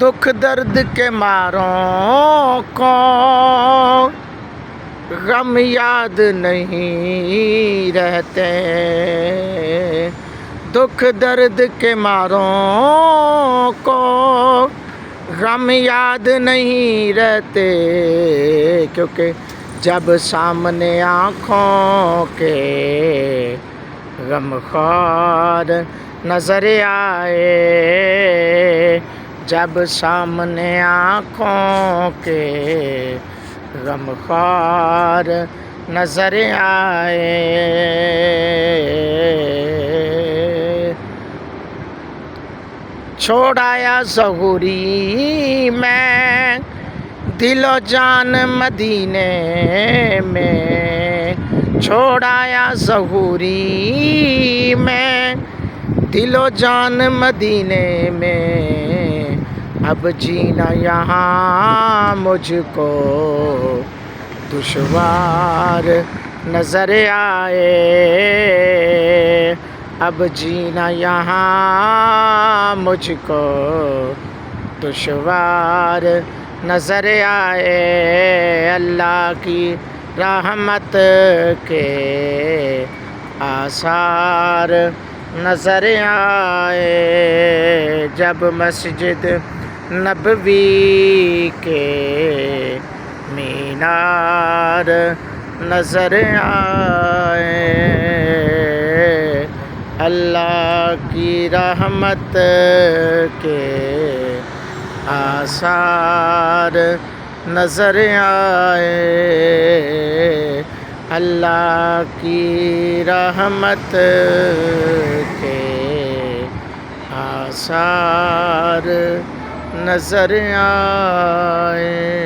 दुख दर्द के मारों को गम याद नहीं रहते, दुख दर्द के मारों को गम याद नहीं रहते, क्योंकि जब सामने आँखों के गमख्वार नजर आए, जब सामने आँखों के गमख्वार नजर आए। छोड़ आया ज़हूरी मैं दिलो जान मदीने में, छोड़ आया ज़हूरी मैं दिलो जान मदीने में, अब जीना यहाँ मुझको दुश्वार नजर आए, अब जीना यहाँ मुझको दुश्वार नजर आए। अल्लाह की रहमत के आसार नजर आए, जब मस्जिद नबवी के मीनार नजर आए। अल्लाह की रहमत के आसार नजर आए, अल्लाह की रहमत के आसार नजर आए।